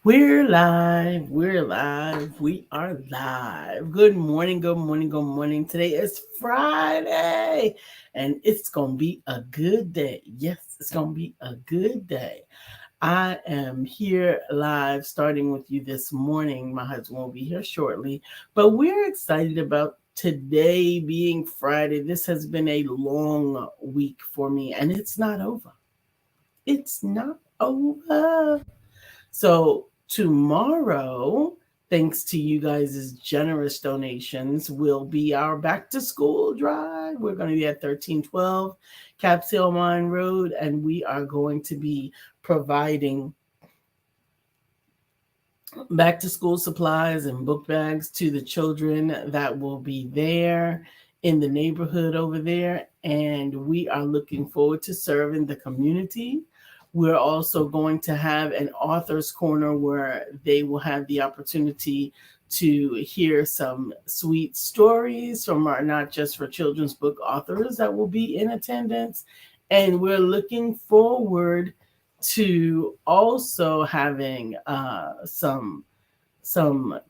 We're live. We're live. We are live. Good morning. Good morning. Good morning. Today is Friday and it's going to be a good day. Yes, it's going to be a good day. I am here live starting with you this morning. My husband will be here shortly, but we're excited about today being Friday. This has been a long week for me and it's not over. It's not over. So tomorrow, thanks to you guys' generous donations, will be our back to school drive. We're going to be at 1312 Capsule Mine Road, and we are going to be providing back to school supplies and book bags to the children that will be there in the neighborhood over there. And we are looking forward to serving the community. We're also going to have an author's corner where they will have the opportunity to hear some sweet stories from our not just for children's book authors that will be in attendance. And we're looking forward to also having some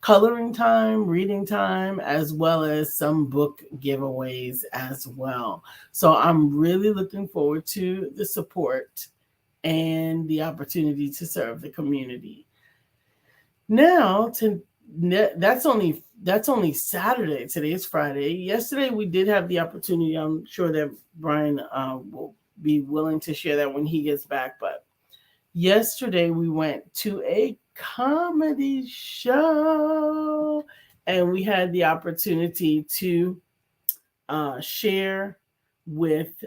coloring time, reading time, as well as some book giveaways as well. So I'm really looking forward to the support and the opportunity to serve the community. Now, that's only Saturday. Today is Friday. Yesterday we did have the opportunity. I'm sure that Brian will be willing to share that when he gets back. But yesterday we went to a comedy show, and we had the opportunity to share with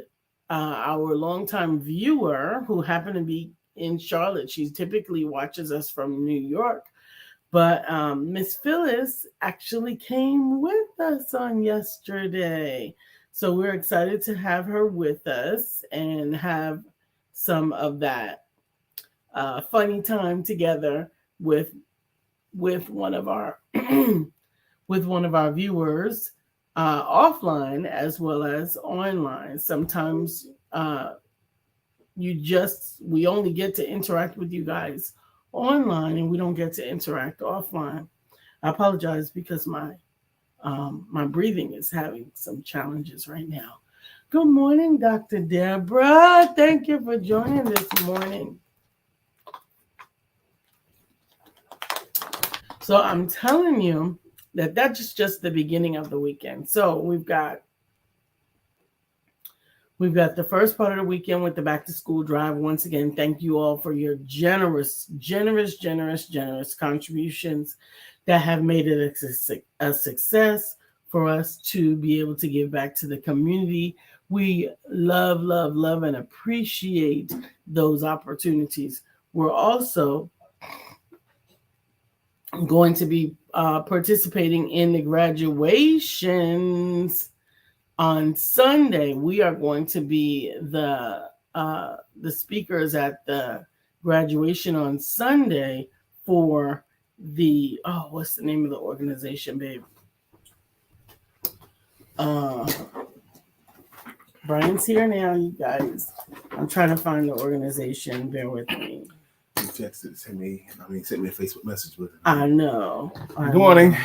our longtime viewer who happened to be in Charlotte. She typically watches us from New York, but Miss Phyllis actually came with us on yesterday. So we're excited to have her with us and have some of that funny time together with one of our with one of our viewers offline as well as online. Sometimes we only get to interact with you guys online and we don't get to interact offline. I apologize because my breathing is having some challenges right now. Good morning, Dr. Deborah. Thank you for joining this morning. So I'm telling you that that's just the beginning of the weekend. So we've got the first part of the weekend with the back to school drive. Once again, thank you all for your generous contributions that have made it a success for us to be able to give back to the community. We love, and appreciate those opportunities. We're also going to be participating in the graduations on Sunday. We are going to be the speakers at the graduation on Sunday for the what's the name of the organization, babe? Brian's here now, you guys. I'm trying to find the organization. Bear with me. You texted sent me a Facebook message with it. I know. Good morning.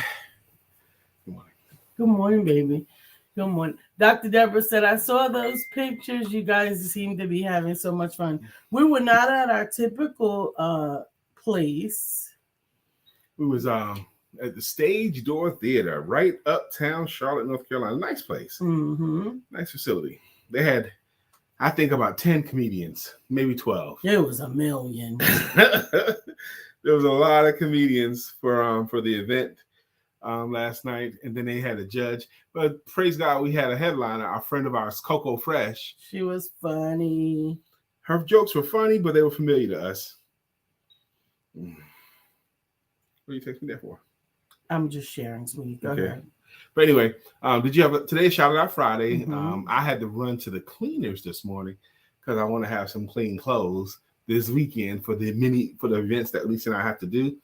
Good morning, baby. Good morning. Dr. Deborah said, I saw those pictures. You guys seem to be having so much fun. We were not at our typical place. We was at the Stage Door Theater, right uptown Charlotte, North Carolina. Nice place. Mm-hmm. Nice facility. They had, I think, about 10 comedians, maybe 12. There was a million. There was a lot of comedians for the event last night, and then they had a judge. But praise God, we had a headliner, a friend of ours, Coco Fresh. She was funny. Her jokes were funny, but they were familiar to us. What are you texting me that for? I'm just sharing, sweetie. Go ahead. But anyway, did you have today's Shout Out Friday? Mm-hmm. I had to run to the cleaners this morning because I want to have some clean clothes this weekend for the events that Lisa and I have to do.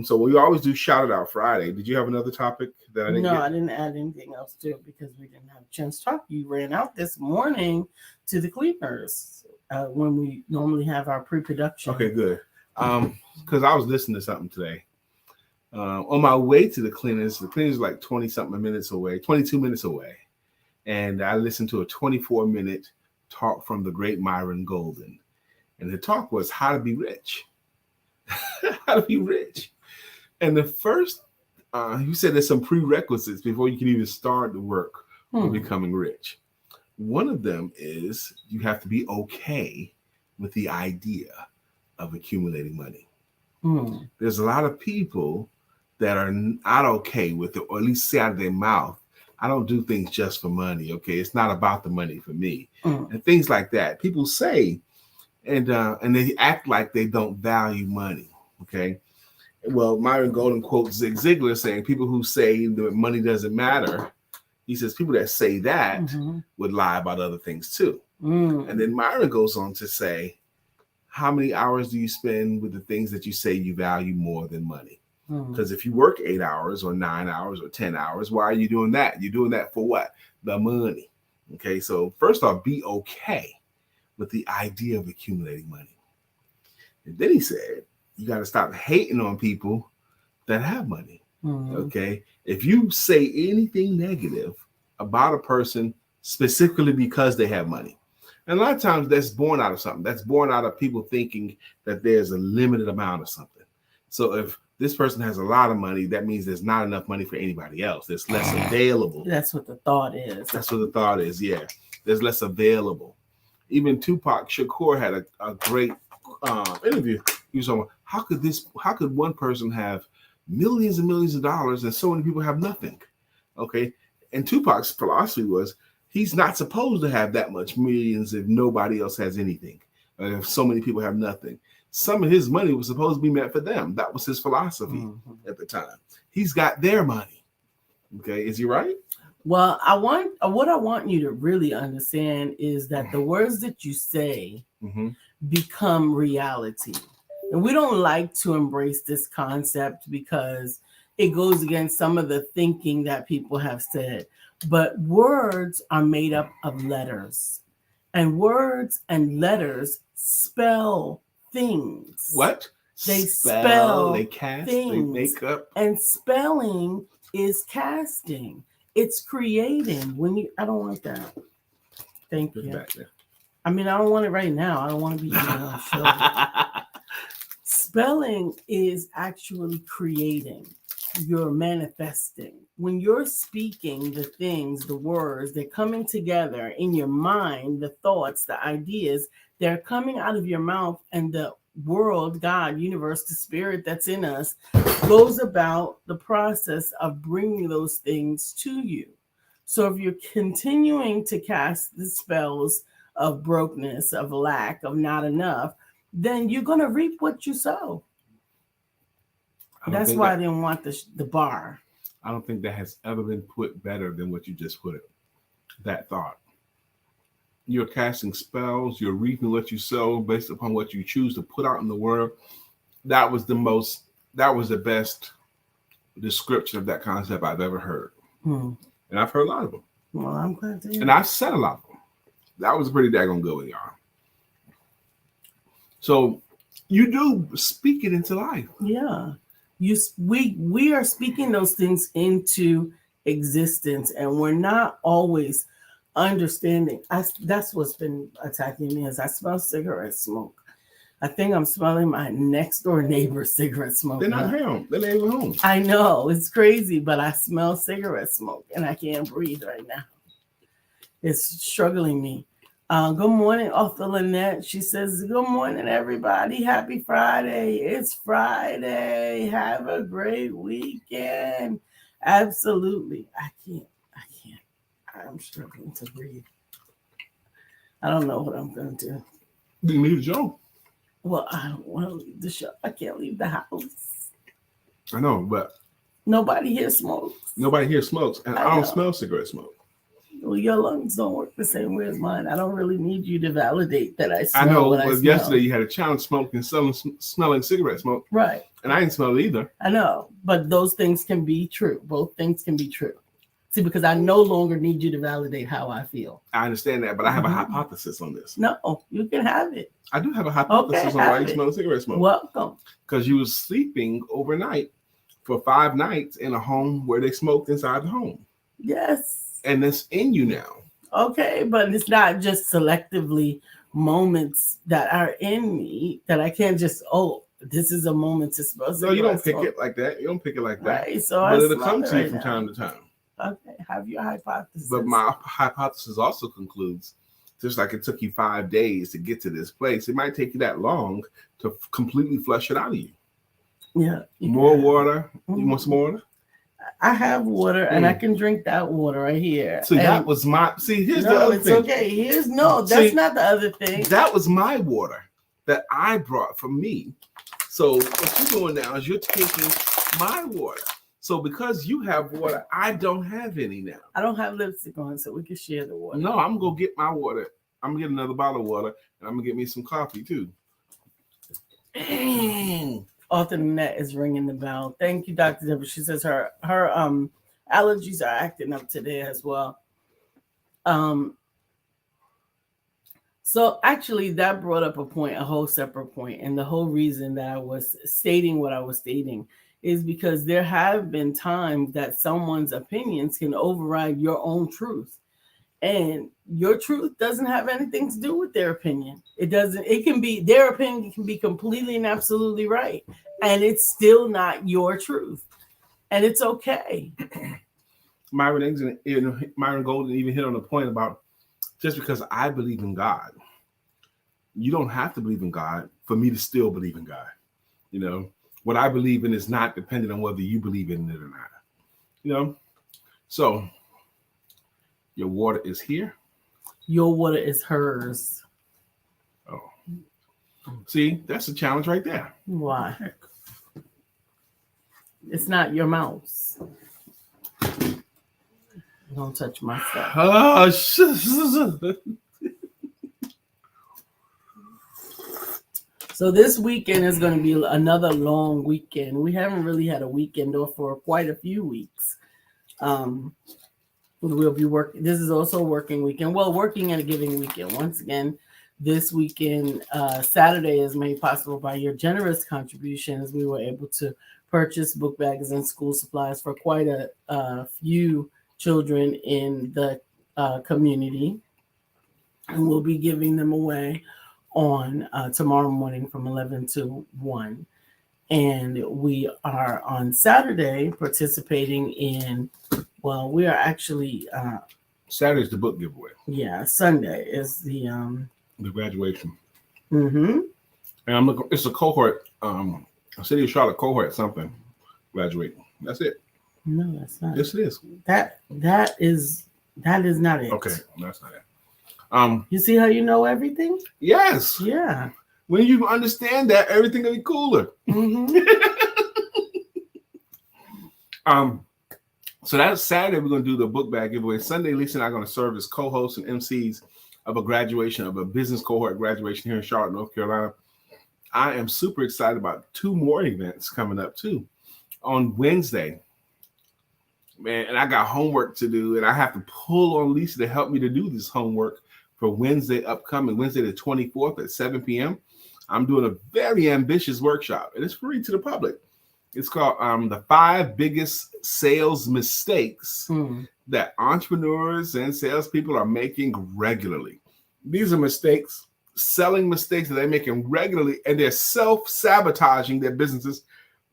So we always do Shout It Out Friday. Did you have another topic that I didn't get? I didn't add anything else to it because we didn't have a chance to talk. You ran out this morning to the cleaners when we normally have our pre-production. Okay, good. Because I was listening to something today. On my way to the cleaners like 20-something minutes away, 22 minutes away. And I listened to a 24-minute talk from the great Myron Golden. And the talk was how to be rich. How to be rich. And the first, he said there's some prerequisites before you can even start the work of becoming rich. One of them is you have to be okay with the idea of accumulating money. There's a lot of people that are not okay with it, or at least say out of their mouth, I don't do things just for money. Okay, it's not about the money for me, and things like that. People say, and they act like they don't value money. Okay, well, Myron Golden quotes Zig Ziglar saying, "People who say that money doesn't matter," he says, people that say that would lie about other things too. And then Myron goes on to say, how many hours do you spend with the things that you say you value more than money? Because if you work 8 hours or 9 hours or 10 hours, why are you doing that? You're doing that for what? The money. Okay, so first off, be okay with the idea of accumulating money. And then he said, you got to stop hating on people that have money. Okay, if you say anything negative about a person specifically because they have money, and a lot of times that's born out of something. That's born out of people thinking that there's a limited amount of something. So if this person has a lot of money, that means there's not enough money for anybody else. There's less available. That's what the thought is. That's what the thought is. Yeah, there's less available. Even Tupac Shakur had a great interview. He was talking about how could one person have millions and millions of dollars and so many people have nothing? Okay, and Tupac's philosophy was he's not supposed to have that much millions if nobody else has anything. If so many people have nothing. Some of his money was supposed to be meant for them. That was his philosophy at the time. He's got their money. Okay, is he right? Well, what I want you to really understand is that the words that you say become reality. And we don't like to embrace this concept because it goes against some of the thinking that people have said. But words are made up of letters. And words and letters spell things. What? They spell they cast, things. they make up. And spelling is casting. It's creating. I don't want that. Thank you. Back there. I mean, I don't want it right now. I don't want to be on show. Spelling is actually creating. You're manifesting. When you're speaking the things, the words, they're coming together in your mind, the thoughts, the ideas, they're coming out of your mouth, and the world, God, universe, the spirit that's in us goes about the process of bringing those things to you. So if you're continuing to cast the spells of brokenness, of lack, of not enough, then you're going to reap what you sow. That's why I didn't want the bar. I don't think that has ever been put better than what you just put it. That thought. You're casting spells. You're reaping what you sow based upon what you choose to put out in the world. That was the best description of that concept I've ever heard. And I've heard a lot of them. Well, I'm glad to hear. And I've said a lot of them. That was a pretty daggone good one, y'all. So you do speak it into life. Yeah. We are speaking those things into existence, and we're not always understanding. That's what's been attacking me, is I smell cigarette smoke. I think I'm smelling my next door neighbor's cigarette smoke. They're not home. They're not even home. I know, it's crazy, but I smell cigarette smoke and I can't breathe right now. It's struggling me. Good morning, Arthur Lynette. She says, good morning, everybody. Happy Friday. It's Friday. Have a great weekend. Absolutely. I can't. I'm struggling to breathe. I don't know what I'm going to do. You leave the show. Well, I don't want to leave the show. I can't leave the house. I know, but nobody here smokes. Nobody here smokes, and I don't smell cigarette smoke. Well, your lungs don't work the same way as mine. I don't really need you to validate that I smell. I know, what but I smell. yesterday you had a challenge smelling cigarette smoke. Right. And I didn't smell it either. I know, but those things can be true. Both things can be true. See, because I no longer need you to validate how I feel. I understand that, but I have a hypothesis on this. No, you can have it. I do have a hypothesis on why you smell cigarette smoke. Welcome. Because you were sleeping overnight for 5 nights in a home where they smoked inside the home. Yes. And it's in you now. Okay, but it's not just selectively moments that are in me that I can't just, this is a moment to smell. No, you don't pick it like that. You don't pick it like that. Right, so but it'll come to you from time to time. Okay, have your hypothesis. But my hypothesis also concludes, just like it took you 5 days to get to this place, it might take you that long to completely flush it out of you. Yeah. More water. You want some water? I have water, and I can drink that water right here. So that was my. See, here's the other thing. Okay. That's not the other thing. That was my water that I brought for me. So what you're doing now is you're taking my water. So because you have water, I don't have any now. I don't have lipstick on, so we can share the water. No, I'm gonna get my water. I'm gonna get another bottle of water, and I'm gonna get me some coffee too. Author Nanette is ringing the bell. Thank you, Dr. Deborah. She says her allergies are acting up today as well. So actually that brought up a whole separate point. And the whole reason that I was stating what I was stating is because there have been times that someone's opinions can override your own truth. And your truth doesn't have anything to do with their opinion. Their opinion can be completely and absolutely right. And it's still not your truth. And it's okay. Myron Golden even hit on the point about just because I believe in God, you don't have to believe in God for me to still believe in God. You know, what I believe in is not dependent on whether you believe in it or not. You know, so your water is here. Your water is hers. Oh, see, that's a challenge right there. Why? It's not your mouse. Don't touch my stuff. Oh, So this weekend is going to be another long weekend. We haven't really had a weekend off for quite a few weeks. We'll be working. This is also a working weekend. Well, working and a giving weekend. Once again, this weekend, Saturday is made possible by your generous contributions. We were able to purchase book bags and school supplies for quite a few children in the community. And we'll be giving them away on tomorrow morning from 11 to 1. And we are on Saturday participating in, we are actually... Saturday's the book giveaway. Yeah, Sunday is the graduation. Mm-hmm. And I'm looking, it's a cohort, City of Charlotte cohort something graduating. That's it. No, that's not. Yes, it is. That is not it. Okay, that's not it. You see how you know everything? Yes. Yeah. When you understand that, everything will be cooler. Mm-hmm. So that's Saturday. We're going to do the book bag giveaway. Sunday, Lisa and I are going to serve as co-hosts and MCs of a graduation of a business cohort graduation here in Charlotte, North Carolina. I am super excited about 2 more events coming up too on Wednesday. Man, and I got homework to do, and I have to pull on Lisa to help me to do this homework for Wednesday upcoming, Wednesday the 24th at 7 p.m. I'm doing a very ambitious workshop, and it's free to the public. It's called the 5 biggest sales mistakes that entrepreneurs and salespeople are making regularly. These are mistakes, selling mistakes that they're making regularly, and they're self-sabotaging their businesses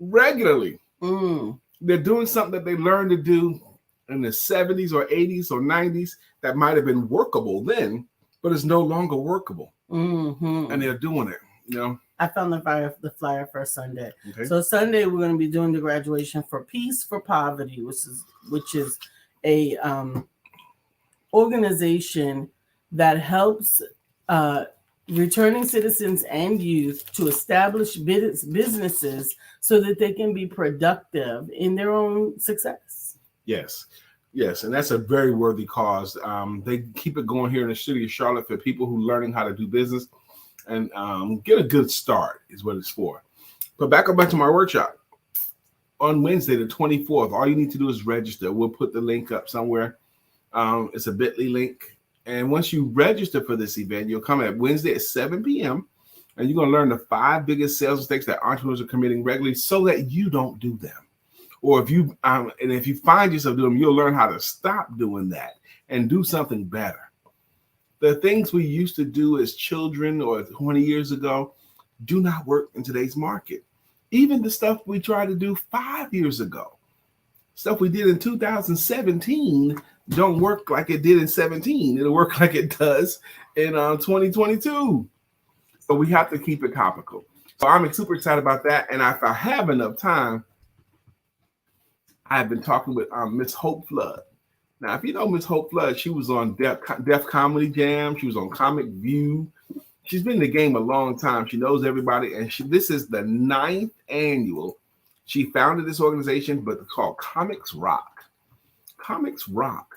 regularly. They're doing something that they learned to do in the 70s or 80s or 90s that might have been workable then, but it's no longer workable. Mm-hmm. And they're doing it, you know. I found the flyer for Sunday. Okay. So Sunday we're going to be doing the graduation for Peace for Poverty, which is a organization that helps returning citizens and youth to establish businesses so that they can be productive in their own success. Yes. And that's a very worthy cause. They keep it going here in the city of Charlotte for people who are learning how to do business and get a good start is what it's for. But back to my workshop. on Wednesday, the 24th. All you need to do is register. We'll put the link up somewhere. It's a bit.ly link. And once you register for this event, you'll come at Wednesday at 7 p.m. and you're going to learn the 5 biggest sales mistakes that entrepreneurs are committing regularly so that you don't do them. Or if you find yourself doing them, you'll learn how to stop doing that and do something better. The things we used to do as children or 20 years ago do not work in today's market. Even the stuff we tried to do 5 years ago, stuff we did in 2017 don't work like it did in 17. It'll work like it does in 2022. So we have to keep it topical. So I'm super excited about that. And if I have enough time, I've been talking with Miss Hope Flood. Now, if you know Miss Hope Flood, she was on Def Comedy Jam. She was on Comic View. She's been in the game a long time. She knows everybody. And this is the 9th annual. She founded this organization, but it's called Comics Rock. Comics Rock.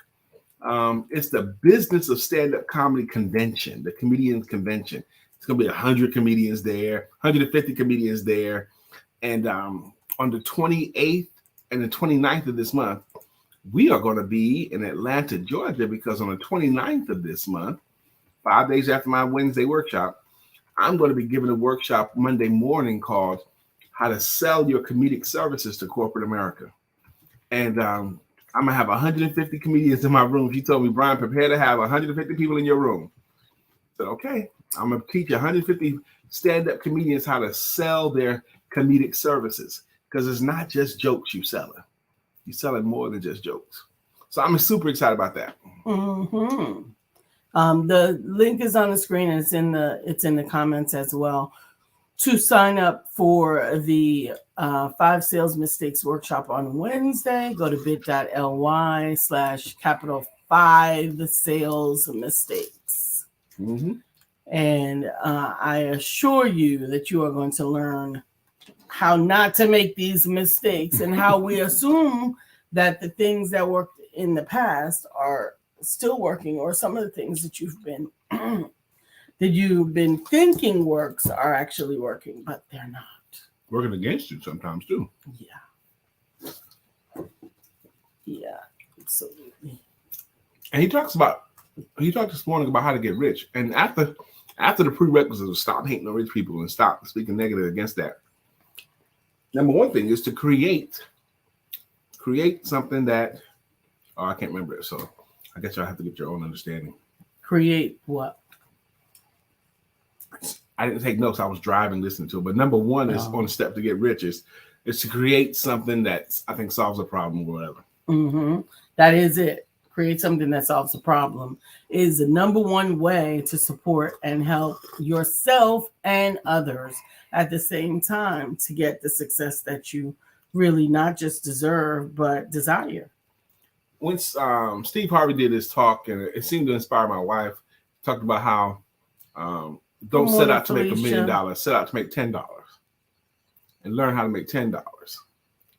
It's the business of stand-up comedy convention, the comedians convention. It's going to be 100 comedians there, 150 comedians there. And on the 28th and the 29th of this month, we are going to be in Atlanta, Georgia, because on the 29th of this month, 5 days after my Wednesday workshop, I'm going to be giving a workshop Monday morning called How to Sell Your Comedic Services to Corporate America. And I'm going to have 150 comedians in my room. She told me, Brian, prepare to have 150 people in your room. I said, okay, I'm going to teach 150 stand-up comedians how to sell their comedic services, because it's not just jokes you're selling. You're selling more than just jokes. So I'm super excited about that. Mm-hmm. The link is on the screen and it's in the comments as well. To sign up for the 5 sales mistakes workshop on Wednesday, go to bit.ly/5 sales mistakes. Mm-hmm. And I assure you that you are going to learn how not to make these mistakes and how we assume that the things that worked in the past are still working, or some of the things that you've been thinking works are actually working, but they're not. Working against you sometimes too. Yeah, absolutely. And he talked this morning about how to get rich. And after the prerequisites of stop hating on rich people and stop speaking negative against that, number one thing is to create something that, I can't remember it. So I guess y'all have to get your own understanding. Create what? I didn't take notes. I was driving, listening to it. But number one is on the step to get rich is to create something that I think solves a problem or whatever. Mm-hmm. That is it. Create something that solves a problem is the number one way to support and help yourself and others at the same time to get the success that you really not just deserve, but desire. Once Steve Harvey did his talk, and it seemed to inspire my wife, talked about how don't set out to make $1 million, set out to make $10 and learn how to make $10.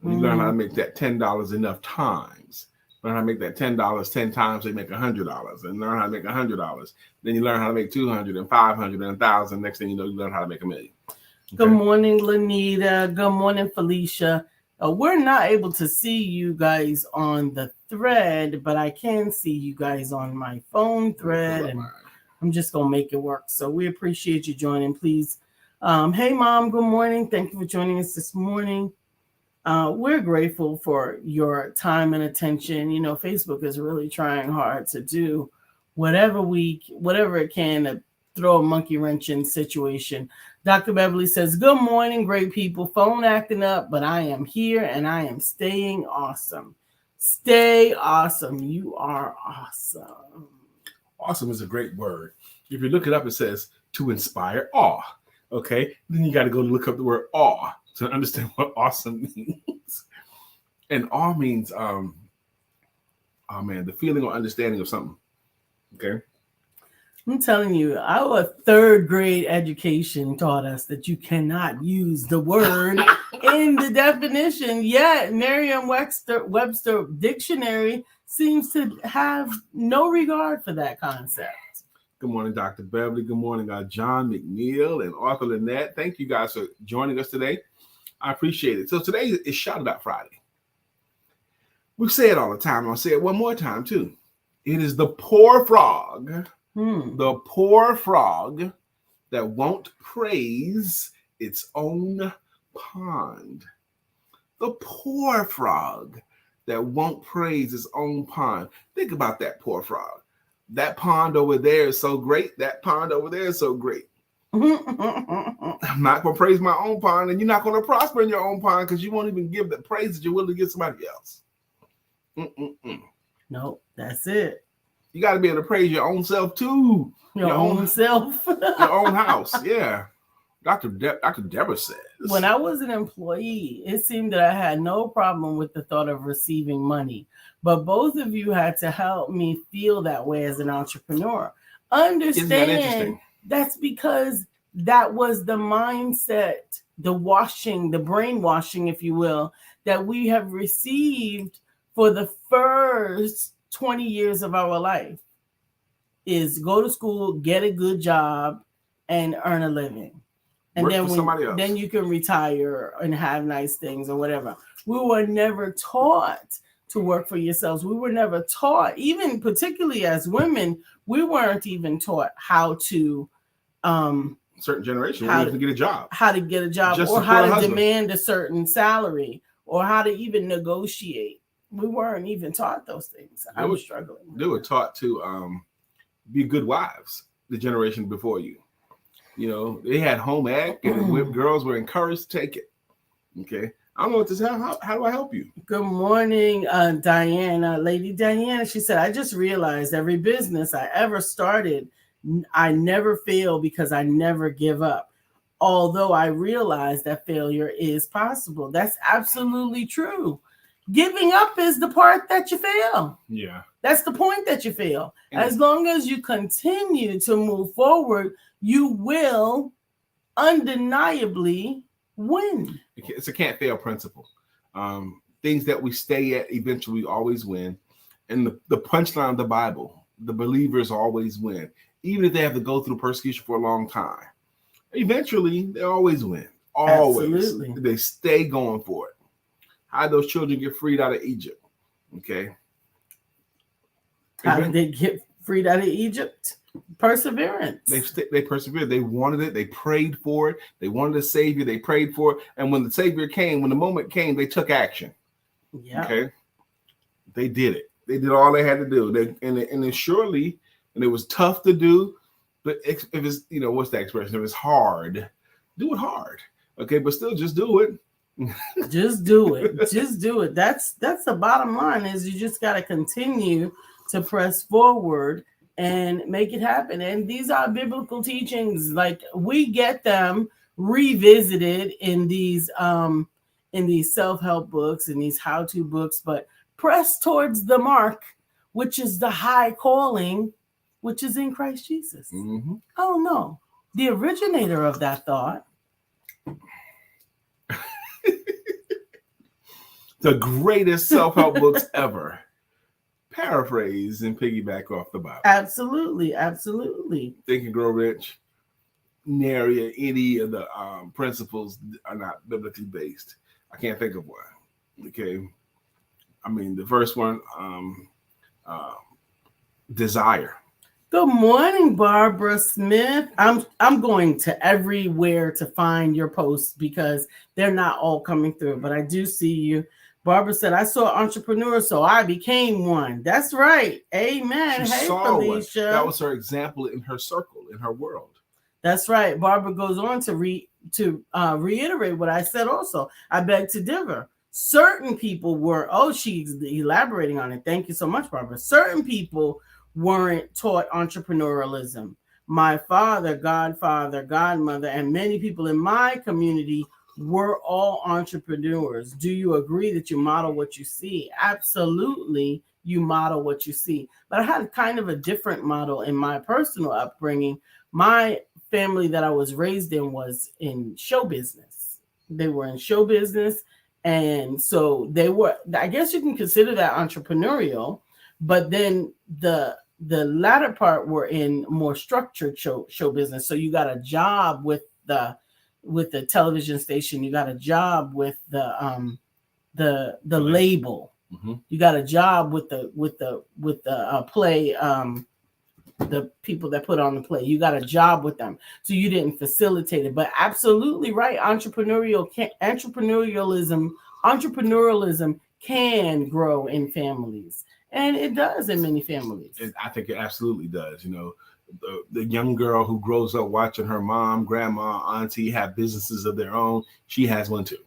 And you learn how to make that $10 enough times. Learn how to make that $10 10 times, they make $100, and learn how to make $100. Then you learn how to make 200 and 500 and 1,000. Next thing you know, you learn how to make $1 million. Okay? Good morning, Lanita. Good morning, Felicia. We're not able to see you guys on the thread, but I can see you guys on my phone thread, and I'm just going to make it work. So we appreciate you joining. Please. Hey, Mom. Good morning. Thank you for joining us this morning. We're grateful for your time and attention. You know, Facebook is really trying hard to do whatever it can to throw a monkey wrench in situation. Dr. Beverly says, good morning, great people. Phone acting up, but I am here and I am staying awesome. Stay awesome. You are awesome. Awesome is a great word. If you look it up, it says to inspire awe. Okay. Then you got to go look up the word awe to understand what awesome means. And awe means, the feeling or understanding of something. Okay. I'm telling you, our 3rd grade education taught us that you cannot use the word in the definition. Yet Merriam-Webster dictionary seems to have no regard for that concept. Good morning, Dr. Beverly. Good morning, John McNeill and Arthur Lynette. Thank you guys for joining us today. I appreciate it. So today is Shout It Out Friday. We say it all the time. I'll say it one more time too. It is the poor frog, the poor frog that won't praise its own pond. The poor frog that won't praise its own pond. Think about that poor frog. That pond over there is so great. That pond over there is so great. I'm not going to praise my own pond, and you're not going to prosper in your own pond because you won't even give the praise that you're willing to give somebody else. Nope, that's it. You got to be able to praise your own self too. Your own self. Your own house. Yeah. Dr. Deborah says. When I was an employee, it seemed that I had no problem with the thought of receiving money. But both of you had to help me feel that way as an entrepreneur. Understand, isn't that interesting? That's because that was the mindset, the washing, the brainwashing, if you will, that we have received for the first 20 years of our life is go to school, get a good job, and earn a living. And then you can retire and have nice things or whatever. We were never taught to work for yourselves. We were never taught, even particularly as women, we weren't even taught how to certain generation how to get a job. How to get a job or how to demand a certain salary or how to even negotiate. We weren't even taught those things. I was struggling. They were taught to be good wives, the generation before you. You know, they had home ec and girls were encouraged to take it. Okay. I don't know what this is. How do I help you? Good morning, Diana. Lady Diana, she said, I just realized every business I ever started, I never fail because I never give up. Although I realize that failure is possible. That's absolutely true. Giving up is the part that you fail. Yeah. That's the point that you fail. As long as you continue to move forward, you will undeniably win. It's a can't fail principle. Things that we stay at eventually always win. And the punchline of the Bible, the believers always win. Even if they have to go through persecution for a long time. Eventually, they always win. Always. Absolutely. They stay going for it. How did those children get freed out of Egypt? Okay. How did they get freed out of Egypt? Perseverance. They persevered. They wanted it. They prayed for it. They wanted a savior. They prayed for it. And when the savior came, when the moment came, they took action. Yeah. Okay. They did it. They did all they had to do. And surely, and it was tough to do, but if it's, what's that expression? If it's hard, do it hard. Okay. But still just do it. Just do it. Just do it. That's the bottom line is you just got to continue to press forward and make it happen. And these are biblical teachings. Like we get them revisited in these self-help books and these how-to books, but press towards the mark, which is the high calling, which is in Christ Jesus. Mm-hmm. Oh no, the originator of that thought. The greatest self-help books ever. Paraphrase and piggyback off the Bible. Absolutely, absolutely. Think and Grow Rich. Nary any of the principles are not biblically based. I can't think of one. Okay. I mean, the first one, desire. Good morning, Barbara Smith. I'm going to everywhere to find your posts because they're not all coming through, but I do see you. Barbara said, I saw entrepreneurs, so I became one. That's right. Amen. She saw Felicia. That was her example in her circle, in her world. That's right. Barbara goes on to reiterate what I said also. I beg to differ. Certain people were, she's elaborating on it. Thank you so much, Barbara. Certain people weren't taught entrepreneurialism. My father, godfather, godmother, and many people in my community were all entrepreneurs. Do you agree that you model what you see? Absolutely, you model what you see. But I had kind of a different model in my personal upbringing. My family that I was raised in was in show business. They were in show business. And so they were, I guess you can consider that entrepreneurial, but then the latter part were in more structured show business. So you got a job with the with the television station. You got a job with the label. Mm-hmm. You got a job with the play. The people that put on the play, you got a job with them, so you didn't facilitate it. But absolutely right, entrepreneurialism can grow in families, and it does in many families. I think it absolutely does. You know, the young girl who grows up watching her mom, grandma, auntie have businesses of their own, she has one too.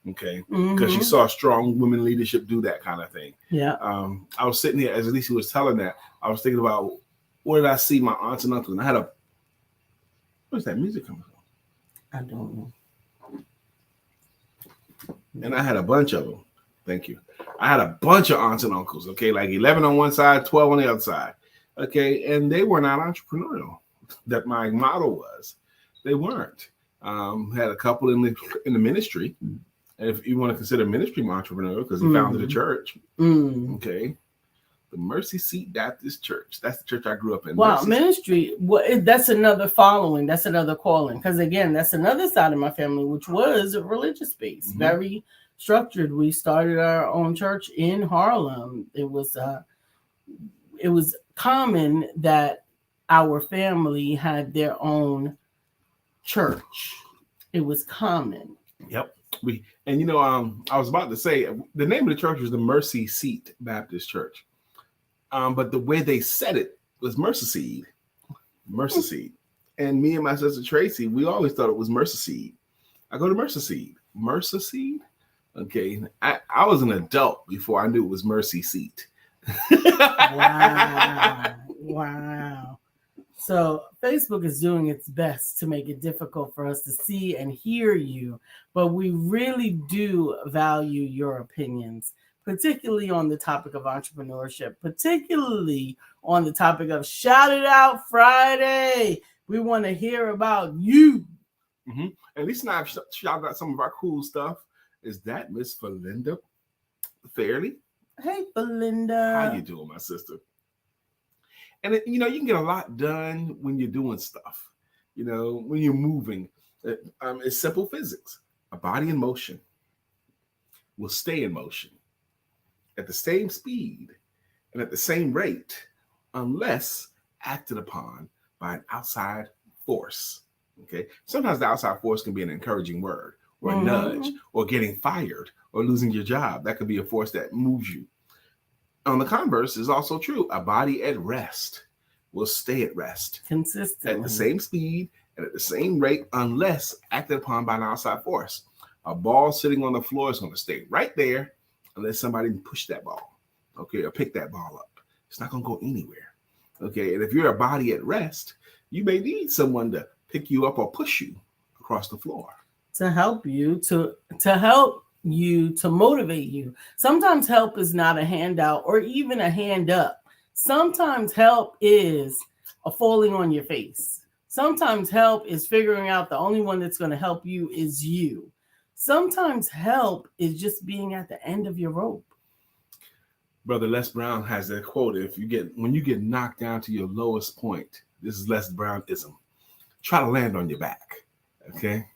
Okay, because she saw strong women leadership do that kind of thing. Yeah. I was sitting here as Alicia was telling that. I was thinking about, where did I see my aunts and uncles? And I had where's that music coming from? I don't know. And I had a bunch of them. Thank you. I had a bunch of aunts and uncles. Okay, like 11 on one side, 12 on the other side. Okay, and they were not entrepreneurial. That my model was. They weren't. Had a couple in the ministry. And if you want to consider ministry entrepreneurial, because he founded a church. Okay. The Mercy Seat Baptist Church. That's the church I grew up in. Wow, ministry. That's another following. That's another calling. Because again, that's another side of my family, which was a religious base, very structured. We started our own church in Harlem. It was common that our family had their own church. It was common. Yep. I was about to say the name of the church was the Mercy Seat Baptist Church. But the way they said it was Mercy Seed. And me and my sister Tracy, we always thought it was Mercy Seed. I go to Mercy Seed. Okay. I was an adult before I knew it was Mercy Seat. Wow. So Facebook is doing its best to make it difficult for us to see and hear you, but we really do value your opinions, particularly on the topic of entrepreneurship, particularly on the topic of Shout It Out Friday. We want to hear about you. Mm-hmm. At least now I've shouted out some of our cool stuff. Is that Miss Felinda Fairley? Hey, Felinda. How you doing, my sister? And you can get a lot done when you're doing stuff. When you're moving. It's simple physics. A body in motion will stay in motion at the same speed and at the same rate unless acted upon by an outside force. Okay. Sometimes the outside force can be an encouraging word or a nudge or getting fired or losing your job. That could be a force that moves you. On the converse is also true. A body at rest will stay at rest consistently at the same speed and at the same rate unless acted upon by an outside force. A ball sitting on the floor is going to stay right there unless somebody push that ball, okay, or pick that ball up. It's not going to go anywhere, okay? And if you're a body at rest, you may need someone to pick you up or push you across the floor. To help you, to motivate you. Sometimes help is not a handout or even a hand up. Sometimes help is a falling on your face. Sometimes help is figuring out the only one that's going to help you is you. Sometimes help is just being at the end of your rope. Brother Les Brown has that quote: when you get knocked down to your lowest point, this is Les Brownism, try to land on your back, okay?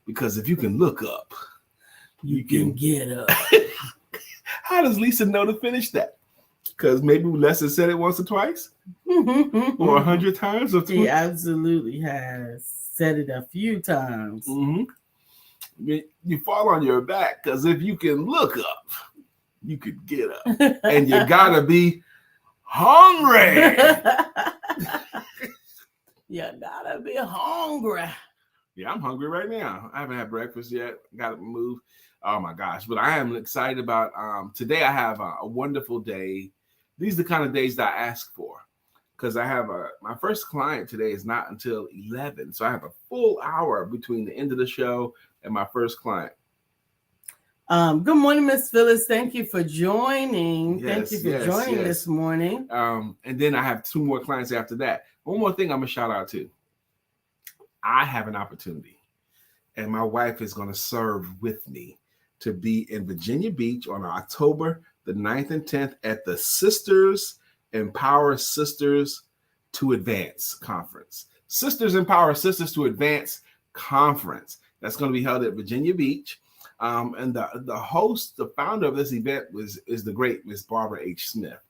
Because if you can look up, you can get up. How does Lisa know to finish that? Because maybe Les has said it once or twice, or 100 times. Or he absolutely has said it a few times. Mm-hmm. You fall on your back because if you can look up, you could get up, and you gotta be hungry. You gotta be hungry. Yeah, I'm hungry right now. I haven't had breakfast yet. Got to move. Oh my gosh! But I am excited about today. I have a wonderful day. These are the kind of days that I ask for because I have my first client today is not until 11, so I have a full hour between the end of the show and my first client. Good morning, Miss Phyllis. Thank you for joining. Yes, Thank you for joining this morning. And then I have 2 more clients after that. One more thing I'm gonna shout out to. I have an opportunity, and my wife is going to serve with me to be in Virginia Beach on October the 9th and 10th at the Sisters Empower Sisters to Advance Conference. Sisters Empower Sisters to Advance Conference. that's going to be held at Virginia Beach. And the host, the founder of this event is the great Miss Barbara H. Smith.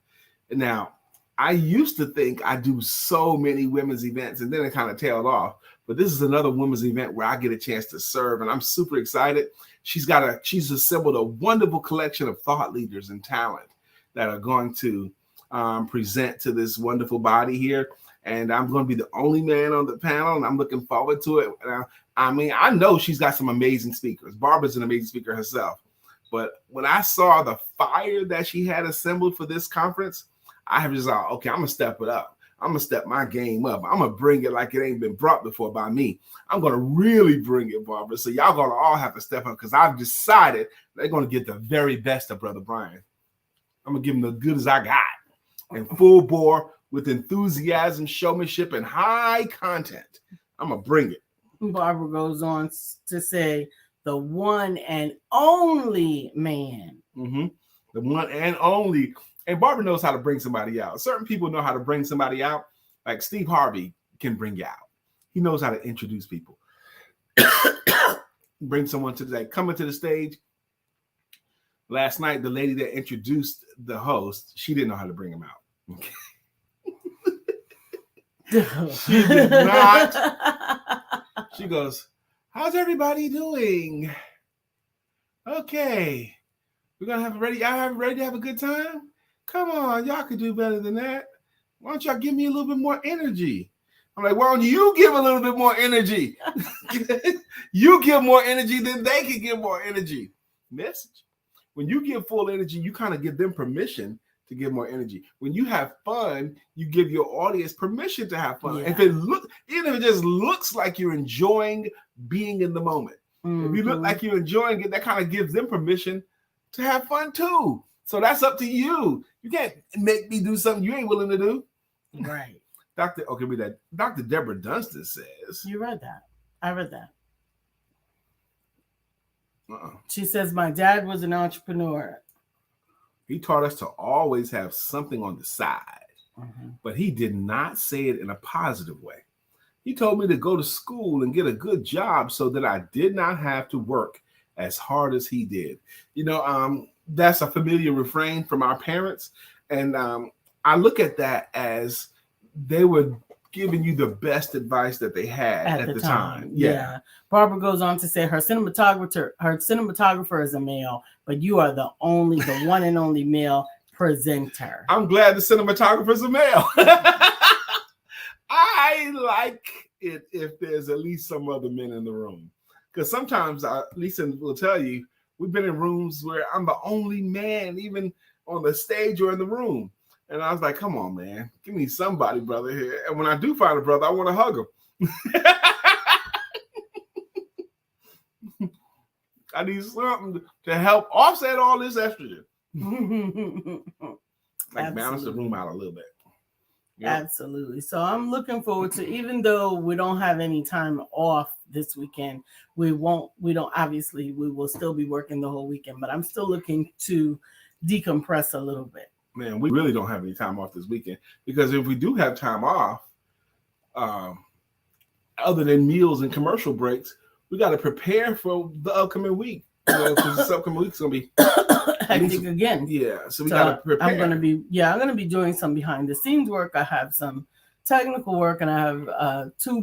Now, I used to think I do so many women's events, and then it kind of tailed off. But this is another women's event where I get a chance to serve, and I'm super excited. She's assembled a wonderful collection of thought leaders and talent that are going to present to this wonderful body here. And I'm going to be the only man on the panel, and I'm looking forward to it. I know she's got some amazing speakers. Barbara's an amazing speaker herself. But when I saw the fire that she had assembled for this conference, I have just thought, okay, I'm going to step it up. I'm going to step my game up. I'm going to bring it like it ain't been brought before by me. I'm going to really bring it, Barbara. So y'all going to all have to step up because I've decided they're going to get the very best of Brother Brian. I'm going to give him the good as I got and full bore with enthusiasm, showmanship, and high content. I'm going to bring it. Barbara goes on to say, the one and only man. Mm-hmm. The one and only. And Barbara knows how to bring somebody out. Certain people know how to bring somebody out. Like Steve Harvey can bring you out. He knows how to introduce people. Bring someone to coming to the stage. Last night, the lady that introduced the host, she didn't know how to bring him out. Okay. She did not. She goes, how's everybody doing? Okay. We're going to have ready. Y'all have ready to have a good time? Come on, y'all could do better than that. Why don't y'all give me a little bit more energy? I'm like, why don't you give a little bit more energy? You give more energy, then they can give more energy. Message. When you give full energy, you kind of give them permission to give more energy. When you have fun, you give your audience permission to have fun. Yeah. Even if it just looks like you're enjoying being in the moment. Mm-hmm. If you look like you're enjoying it, that kind of gives them permission to have fun too. So that's up to you. You can't make me do something you ain't willing to do. Right. Dr. Deborah Dunstan says. You read that. I read that. She says, my dad was an entrepreneur. He taught us to always have something on the side, but he did not say it in a positive way. He told me to go to school and get a good job so that I did not have to work as hard as he did. You know, that's a familiar refrain from our parents. And I look at that as they were giving you the best advice that they had at the time. Yeah. Barbara goes on to say her cinematographer is a male, but you are the one and only male presenter. I'm glad the cinematographer is a male. I like it if there's at least some other men in the room. Because sometimes, Lisa will tell you, we've been in rooms where I'm the only man, even on the stage or in the room. And I was like, come on, man, give me somebody, brother, here. And when I do find a brother, I want to hug him. I need something to help offset all this estrogen. Like balance the room out a little bit. Yeah. Absolutely. So I'm looking forward to, even though we don't have any time off this weekend, we will still be working the whole weekend, but I'm still looking to decompress a little bit. Man, we really don't have any time off this weekend, because if we do have time off, other than meals and commercial breaks, we got to prepare for the upcoming week. Because this upcoming week's gonna be hectic again. Yeah, so we got to prepare. I'm gonna be doing some behind the scenes work. I have some technical work, and I have two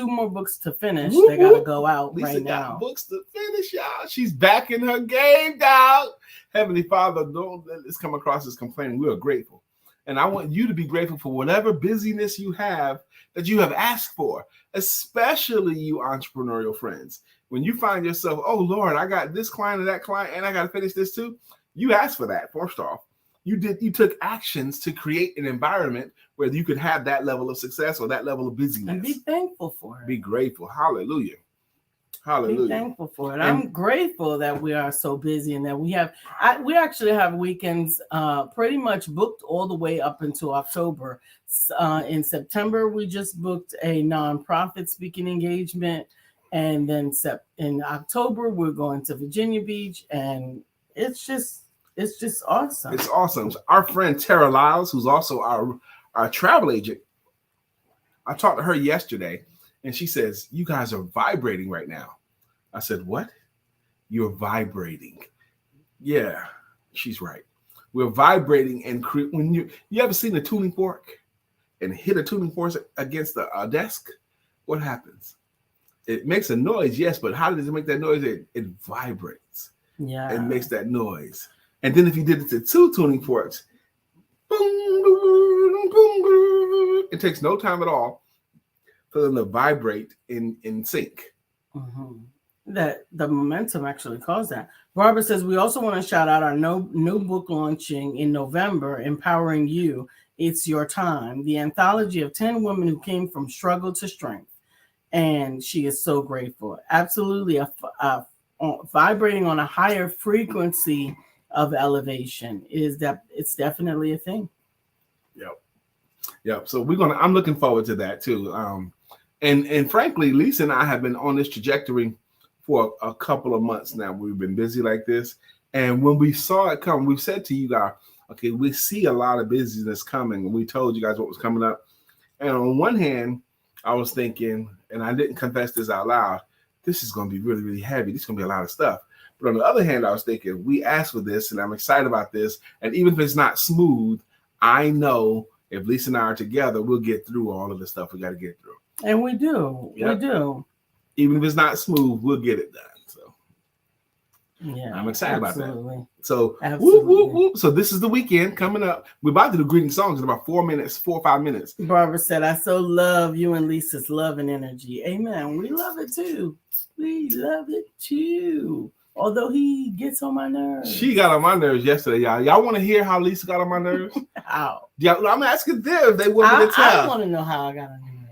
more books to finish. They gotta go out Lisa right now. Got books to finish, y'all. She's back in her game, dog. Heavenly Father, don't let this come across as complaining. We are grateful, and I want you to be grateful for whatever busyness you have that you have asked for, especially you entrepreneurial friends. When you find yourself, oh Lord, I got this client and that client, and I got to finish this too. You asked for that. First off, you took actions to create an environment where you could have that level of success or that level of busyness. And be thankful for it. Be grateful. Hallelujah. Hallelujah. Be thankful for it. I'm grateful that we are so busy and that we actually have weekends pretty much booked all the way up until October. In September, we just booked a nonprofit speaking engagement. And then in October, we're going to Virginia Beach, and it's just awesome. It's awesome. Our friend Tara Lyles, who's also our travel agent, I talked to her yesterday, and she says, you guys are vibrating right now. I said, what? You're vibrating. Yeah, she's right. We're vibrating and when you ever seen a tuning fork and hit a tuning fork against a desk? What happens? It makes a noise, yes, but how does it make that noise? It vibrates. Yeah. It makes that noise. And then if you did it to two tuning forks, boom, boom, boom, boom, it takes no time at all for them to vibrate in sync. Mm-hmm. That the momentum actually caused that. Barbara says, we also want to shout out our new book launching in November, Empowering You. It's Your Time, the anthology of 10 women who came from struggle to strength. And she is so grateful. Absolutely vibrating on a higher frequency of elevation it's definitely a thing. Yep. So I'm looking forward to that too. And frankly, Lisa and I have been on this trajectory for a couple of months now. We've been busy like this. And when we saw it come, we said to you guys, okay, we see a lot of busyness coming. And we told you guys what was coming up. And on one hand, I was thinking, and I didn't confess this out loud, this is going to be really, really heavy. This is going to be a lot of stuff. But on the other hand, I was thinking, we asked for this, and I'm excited about this. And even if it's not smooth, I know if Lisa and I are together, we'll get through all of the stuff we got to get through. And we do. Yep. We do. Even if it's not smooth, we'll get it done. So yeah, I'm excited absolutely. about that. So whoop, whoop, whoop. So this is the weekend coming up. We're about to do greeting songs in about 4 or 5 minutes. Barbara said, I so love you and Lisa's love and energy. Amen. We love it too. We love it too. Although he gets on my nerves. She got on my nerves yesterday, y'all. Y'all want to hear how Lisa got on my nerves? How? Yeah, I'm asking them if they want me to tell. I want to know how I got on your nerves.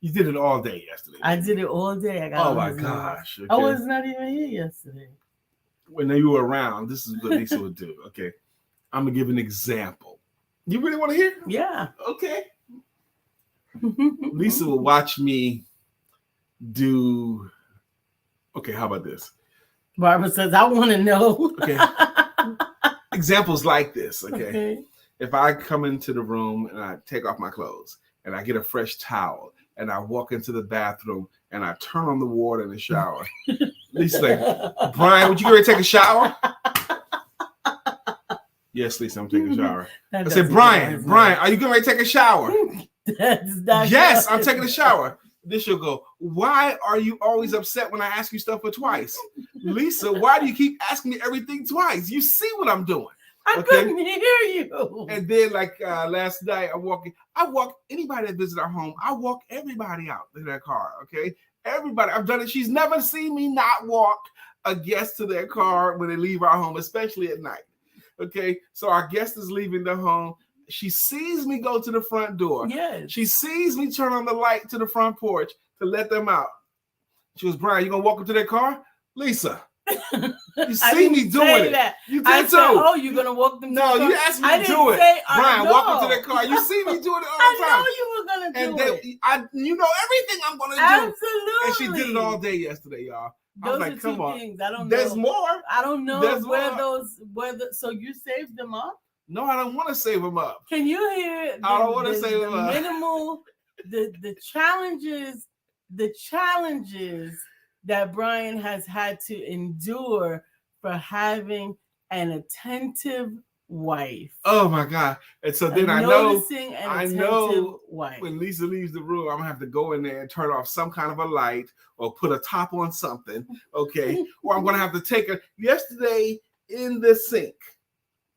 You did it all day yesterday. I did it all day. I got. Oh my gosh! Okay. I was not even here yesterday. When you were around, this is what Lisa would do. Okay, I'm gonna give an example. You really want to hear? Yeah. Okay. Lisa will watch me do. Okay, how about this? Barbara says, I want to know. Okay. Examples like this. Okay. If I come into the room and I take off my clothes and I get a fresh towel and I walk into the bathroom and I turn on the water in the shower, Lisa's like, Brian, would you get ready to take a shower? Yes, Lisa, I'm taking a shower. I said, Brian, are you getting ready to take a shower? Yes, I'm taking a shower. Then she'll go, why are you always upset when I ask you stuff for twice? Lisa, why do you keep asking me everything twice? You see what I'm doing. I couldn't hear you. And then like last night, I walk anybody that visit our home, I walk everybody out in their car, okay? Everybody, I've done it. She's never seen me not walk a guest to their car when they leave our home, especially at night, okay? So our guest is leaving the home. She sees me go to the front door. Yes. She sees me turn on the light to the front porch to let them out. She goes, Brian, you gonna walk up to their car? Lisa, you see me doing it. You did too. Oh, you're gonna walk them to the car? No, you asked me to do it. Brian, walk up to their car. You see me doing it all the time. I know you were gonna do it. You know everything I'm gonna do. Absolutely. And she did it all day yesterday, y'all. I was like, come on. Things. I don't There's know. more. I don't know So you saved them up? No, I don't want to save them up. Can you hear? I don't want to save them up. Minimal, the challenges that Brian has had to endure for having an attentive wife. Oh my God! And so then I know wife. When Lisa leaves the room, I'm gonna have to go in there and turn off some kind of a light or put a top on something, okay? Or I'm gonna have to take her yesterday in the sink.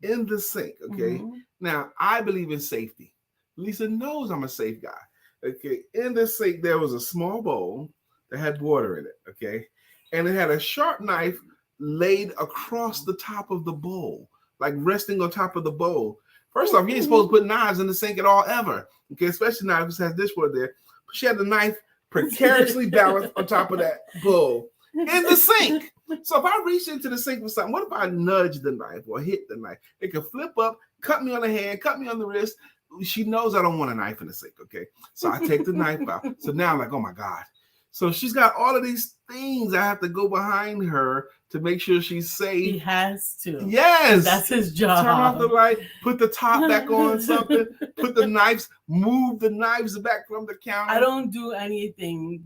Okay. Mm-hmm. Now I believe in safety. Lisa knows I'm a safe guy. Okay. In the sink, there was a small bowl that had water in it. Okay. And it had a sharp knife laid across the top of the bowl, like resting on top of the bowl. First off, you ain't supposed to put knives in the sink at all, ever. Okay. Especially not if it has dishwater there. But she had the knife precariously balanced on top of that bowl in the sink. So if I reach into the sink for something, what if I nudge the knife or hit the knife? It could flip up, cut me on the hand, cut me on the wrist. She knows I don't want a knife in the sink, okay? So I take the knife out. So now I'm like, oh my God. So she's got all of these things I have to go behind her to make sure she's safe. He has to. Yes. That's his job. Turn off the light, put the top back on something, put the knives, move the knives back from the counter. I don't do anything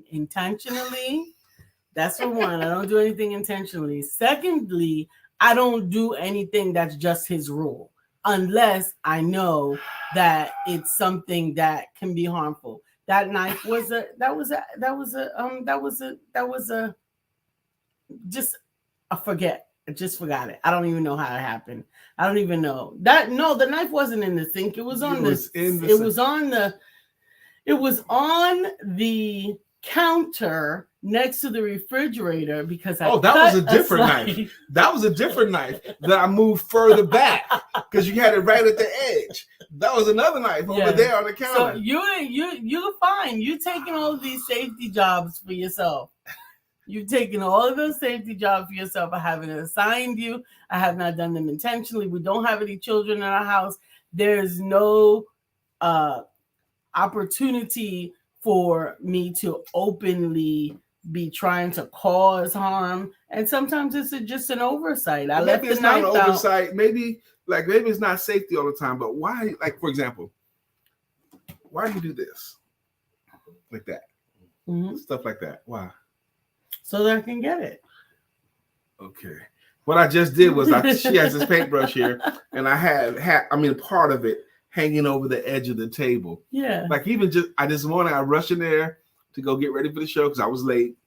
intentionally. That's for one. I don't do anything intentionally. Secondly, I don't do anything that's just his rule unless I know that it's something that can be harmful. That knife was just I forget. I just forgot it. I don't even know how it happened. I don't even know. The knife wasn't in the sink. It was on it was on the counter next to the refrigerator because that was a different knife. That was a different knife that I moved further back because you had it right at the edge. That was another knife over there on the counter. So you're fine. You're taking all of these safety jobs for yourself. You've taken all of those safety jobs for yourself. I haven't assigned you. I have not done them intentionally. We don't have any children in our house. There's no opportunity for me to openly be trying to cause harm. And sometimes it's just an oversight. Maybe it's not an oversight. Maybe it's not safety all the time. But why? Like, for example, why do you do this? Like that. Mm-hmm. Stuff like that. Why? So that I can get it. Okay. What I just did was she has this paintbrush here, and I had part of it hanging over the edge of the table. Yeah. Like even this morning, I rushed in there to go get ready for the show because I was late,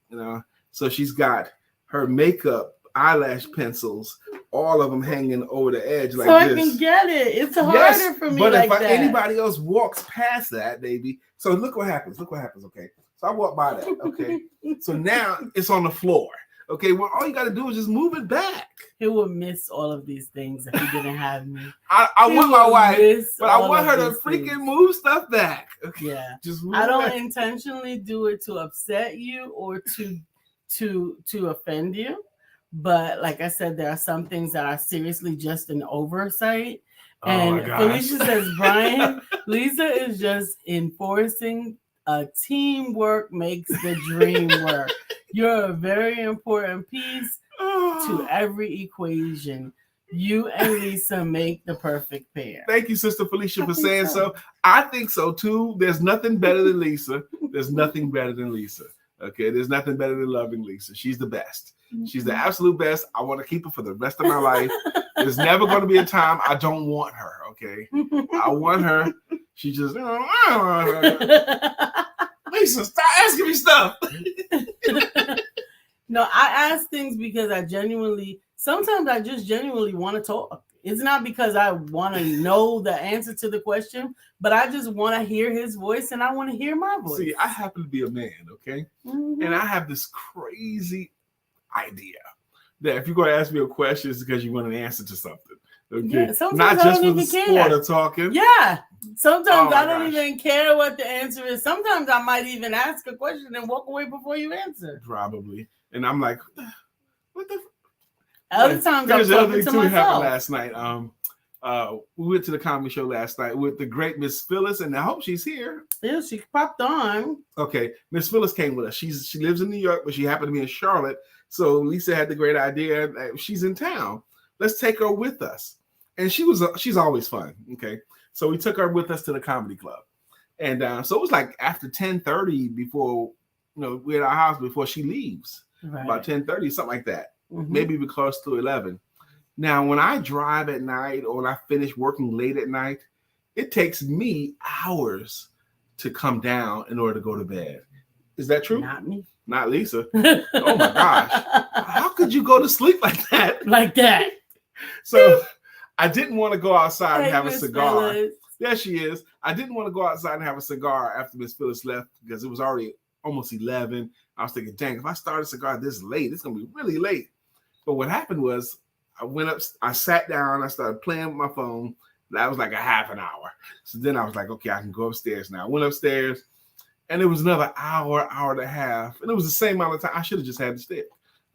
So she's got her makeup, eyelash pencils, all of them hanging over the edge like this. So I can get it. It's harder for me but like if anybody else walks past that, baby. So look what happens. Okay. So I walk by that. Okay. So now it's on the floor. Okay. Well, all you got to do is just move it back. He would miss all of these things if he didn't have me. I want my wife, but I want her to freaking move stuff back. Okay. Yeah. I don't intentionally do it to upset you or to offend you. But like I said, there are some things that are seriously just an oversight. And Felicia says, Brian, Lisa is just enforcing teamwork makes the dream work. You're a very important piece to every equation. You and Lisa make the perfect pair. Thank you, Sister Felicia, for saying so. I think so too. There's nothing better than Lisa. There's nothing better than Lisa. Okay, there's nothing better than loving Lisa. She's the best. She's the absolute best. I want to keep her for the rest of my life. There's never going to be a time I don't want her. Okay, I want her. She just, Lisa, stop asking me stuff. No, I ask things because sometimes I just genuinely want to talk. It's not because I want to know the answer to the question, but I just want to hear his voice and I want to hear my voice. See, I happen to be a man, okay? Mm-hmm. And I have this crazy idea that if you're going to ask me a question, it's because you want an answer to something. Okay, yeah, not just for the sport of talking. Yeah, sometimes I don't even care what the answer is. Sometimes I might even ask a question and walk away before you answer. Probably, and I'm like, what the? Other times I'm talking to myself. Happened last night. We went to the comedy show last night with the great Miss Phyllis, and I hope she's here. Yeah, she popped on. Okay, Miss Phyllis came with us. She lives in New York, but she happened to be in Charlotte. So Lisa had the great idea that she's in town. Let's take her with us. And she's always fun. Okay, so we took her with us to the comedy club, and so it was like after 10:30 before we're at our house before she leaves. Right. About 10:30, something like that. Mm-hmm. Maybe even close to 11. Now, when I drive at night or when I finish working late at night, it takes me hours to come down in order to go to bed. Is that true? Not me. Not Lisa. Oh my gosh. How could you go to sleep like that? Like that. So I didn't want to go outside and have a cigar. Phyllis. There she is. I didn't want to go outside and have a cigar after Miss Phyllis left because it was already almost 11. I was thinking, dang, if I start a cigar this late, it's going to be really late. But what happened was I went up, I sat down, I started playing with my phone. That was like a half an hour. So then I was like, okay, I can go upstairs now. I went upstairs and it was another hour and a half. And it was the same amount of time. I should have just had to stay.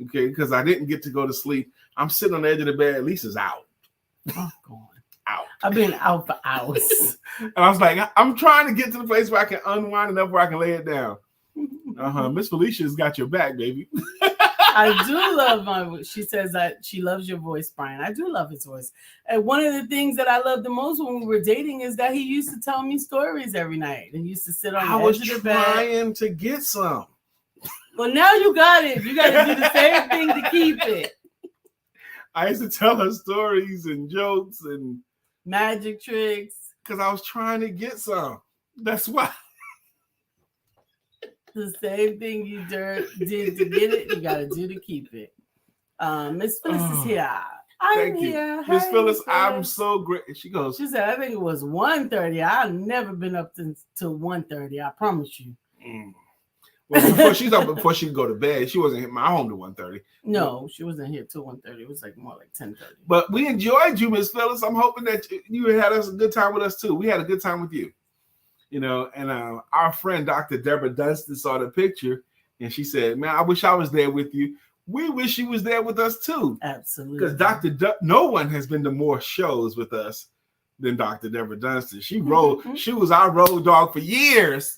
Okay, because I didn't get to go to sleep. I'm sitting on the edge of the bed. Lisa's out. Oh, God. Out. I've been out for hours. And I was like, I'm trying to get to the place where I can unwind enough where I can lay it down. Miss Felicia's got your back, baby. I do love my voice. She says that she loves your voice, Brian. I do love his voice. And one of the things that I love the most when we were dating is that he used to tell me stories every night and used to sit on the edge of the bed. I was trying to get some. Well, now you got it. You got to do the same thing to keep it. I used to tell her stories and jokes and magic tricks. Because I was trying to get some. That's why. The same thing you did to get it, you got to do to keep it. Miss Phyllis is here. I'm here. Miss Phyllis, I'm Phyllis. so great. She goes. She said, I think it was 1:30. I've never been up to 1:30. I promise you. Well, before she could go to bed, she wasn't hit my home to 1:30. No, she wasn't here till 1:30. It was like more like 10:30. But we enjoyed you, Miss Phyllis. I'm hoping that you had a good time with us too. We had a good time with you. You know, and our friend Dr. Deborah Dunstan saw the picture and she said, man, I wish I was there with you. We wish she was there with us too. Absolutely. Because no one has been to more shows with us than Dr. Deborah Dunstan. She was our road dog for years.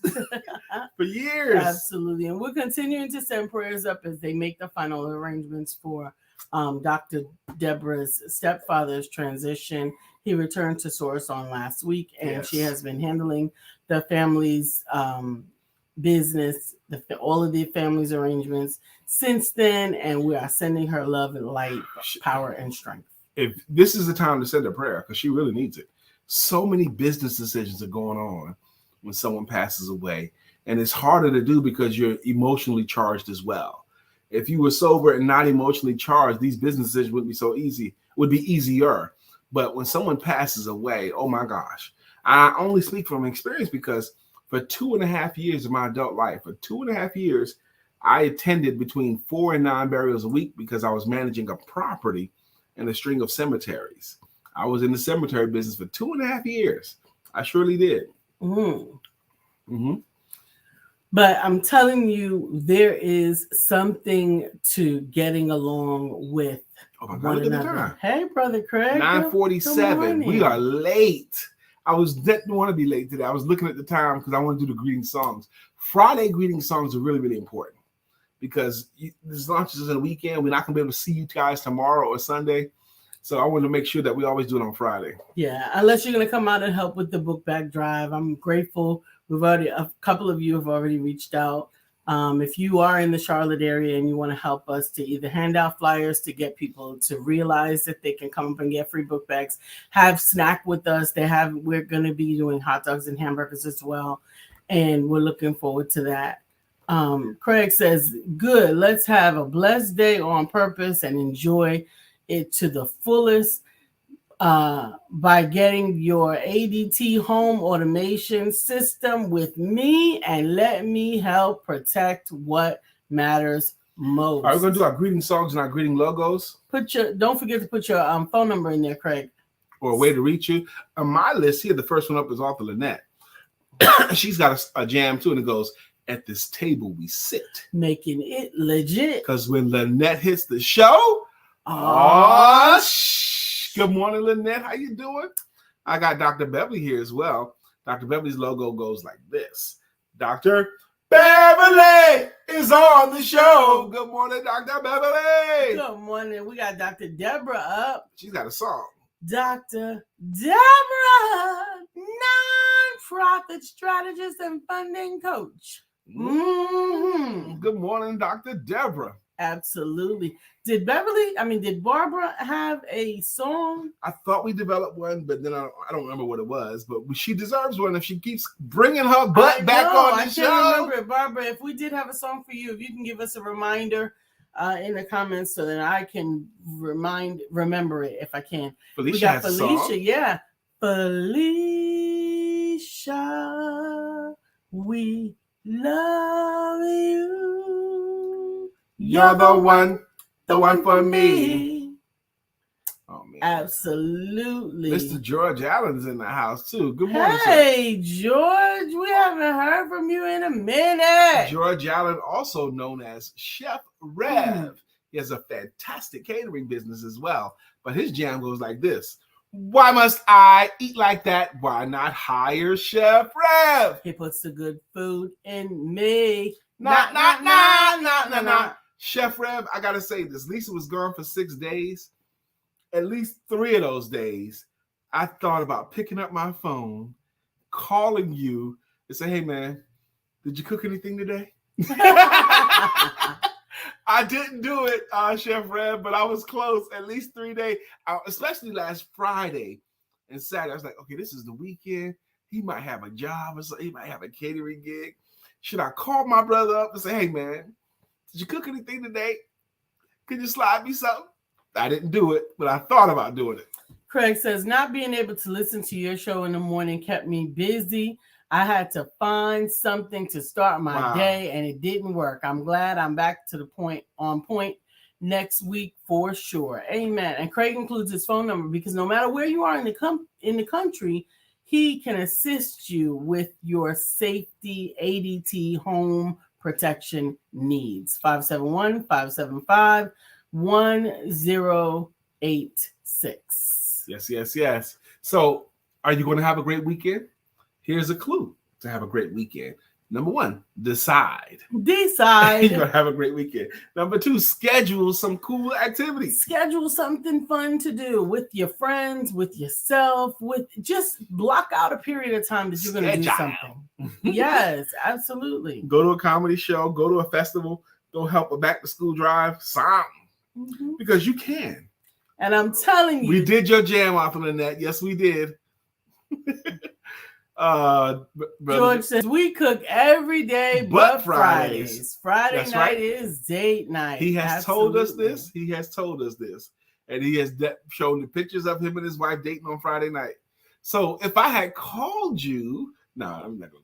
For years. Absolutely. And we're continuing to send prayers up as they make the final arrangements for Dr. Deborah's stepfather's transition. He returned to Source on last week, and she has been handling the family's business, all of the family's arrangements since then, and we are sending her love and light, power, and strength. If this is the time to send a prayer, because she really needs it. So many business decisions are going on when someone passes away, and it's harder to do because you're emotionally charged as well. If you were sober and not emotionally charged, these business decisions wouldn't be so easy. Would be easier. But when someone passes away, oh my gosh, I only speak from experience because for 2.5 years of my adult life, for 2.5 years, I attended between 4 and 9 burials a week because I was managing a property and a string of cemeteries. I was in the cemetery business for 2.5 years. I surely did. But I'm telling you, there is something to getting along with one another. Hey, Brother Craig. 9:47. We are late. I didn't want to be late today. I was looking at the time because I want to do the greeting songs. Friday greeting songs are really, really important because this launches on the weekend. We're not going to be able to see you guys tomorrow or Sunday. So I want to make sure that we always do it on Friday. Yeah, unless you're going to come out and help with the book bag drive. I'm grateful. A couple of you have already reached out. If you are in the Charlotte area and you want to help us to either hand out flyers to get people to realize that they can come up and get free book bags, have snack with us. We're going to be doing hot dogs and hamburgers as well. And we're looking forward to that. Craig says, good, let's have a blessed day on purpose and enjoy it to the fullest. By getting your ADT home automation system with me and let me help protect what matters most. Are we going to do our greeting songs and our greeting logos? Don't forget to put your phone number in there, Craig. Or a way to reach you. On my list here, the first one up is author Lynette. She's got a jam too, and it goes, at this table we sit. Making it legit. Because when Lynette hits the show, good morning, Lynette. How you doing? I got Dr. Beverly here as well. Dr. Beverly's logo goes like this. Dr. Beverly is on the show. Good morning, Dr. Beverly. Good morning. We got Dr. Deborah up. She's got a song. Dr. Deborah, nonprofit strategist and funding coach. Good morning, Dr. Deborah. Absolutely. Did Barbara have a song? I thought we developed one, but then I don't remember what it was. But she deserves one if she keeps bringing her butt back on the show. I can't remember it, Barbara. If we did have a song for you, if you can give us a reminder in the comments so that I can remember it if I can. Felicia, we got Felicia, yeah. Felicia, we love you. You're the one for me. Oh man. Absolutely. Mr. George Allen's in the house too. Good morning. Hey, George, we haven't heard from you in a minute. George Allen, also known as Chef Rev. He has a fantastic catering business as well. But his jam goes like this. Why must I eat like that? Why not hire Chef Rev? He puts the good food in me. Nah. Chef Rev, I gotta say this. Lisa was gone for 6 days. At least 3 of those days, I thought about picking up my phone, calling you, and say, hey man, did you cook anything today? I didn't do it, Chef Red, but I was close. At least 3 days, especially last Friday and Saturday. I was like, okay, this is the weekend. He might have a job or something. He might have a catering gig. Should I call my brother up and say, hey, man, did you cook anything today? Could you slide me something? I didn't do it, but I thought about doing it. Craig says, not being able to listen to your show in the morning kept me busy. I had to find something to start my day, and it didn't work. I'm glad I'm back to the point next week for sure. Amen. And Craig includes his phone number because no matter where you are in the country, he can assist you with your safety ADT home protection needs. 571-575-1086. Yes. So are you going to have a great weekend? Here's a clue to have a great weekend. Number 1, decide. You're going to have a great weekend. Number 2, schedule some cool activities. Schedule something fun to do with your friends, with yourself, just block out a period of time that you're going to do something. Yes, absolutely. Go to a comedy show, go to a festival, go help a back to school drive, something. Mm-hmm. Because you can. And I'm telling you. We did your jam off on the net. Yes, we did. George says we cook every day but Fridays. Friday That's night right. is date night. He has told us this. And he has shown the pictures of him and his wife dating on Friday night. So if I had called you, no, I'm not gonna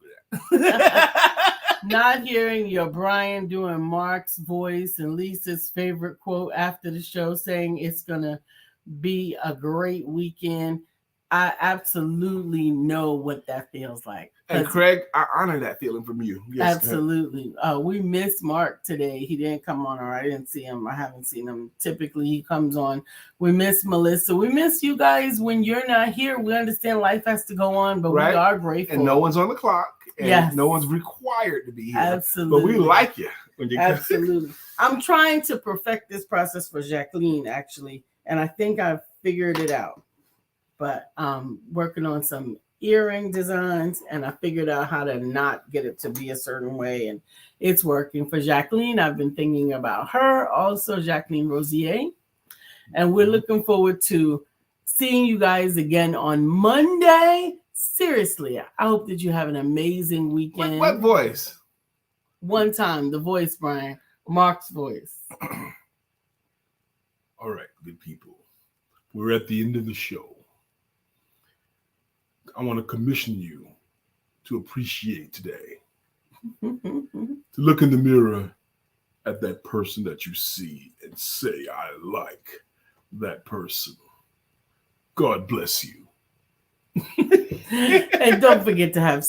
do that. Not hearing your Brian doing Mark's voice and Lisa's favorite quote after the show saying it's gonna be a great weekend. I absolutely know what that feels like. And Craig, I honor that feeling from you. Yes, absolutely. We miss Mark today. He didn't come on, or I didn't see him. I haven't seen him. Typically, he comes on. We miss Melissa. We miss you guys when you're not here. We understand life has to go on, but we are grateful. And no one's on the clock. And no one's required to be here. Absolutely. But we like you when you absolutely. I'm trying to perfect this process for Jacqueline, actually, and I think I've figured it out. But I'm working on some earring designs, and I figured out how to not get it to be a certain way, and it's working. For Jacqueline, I've been thinking about her, also Jacqueline Rosier, and we're looking forward to seeing you guys again on Monday. Seriously, I hope that you have an amazing weekend. What voice? One time, the voice, Brian. Mark's voice. All right, good people. We're at the end of the show. I want to commission you to appreciate today. To look in the mirror at that person that you see and say, I like that person. God bless you. And don't forget to have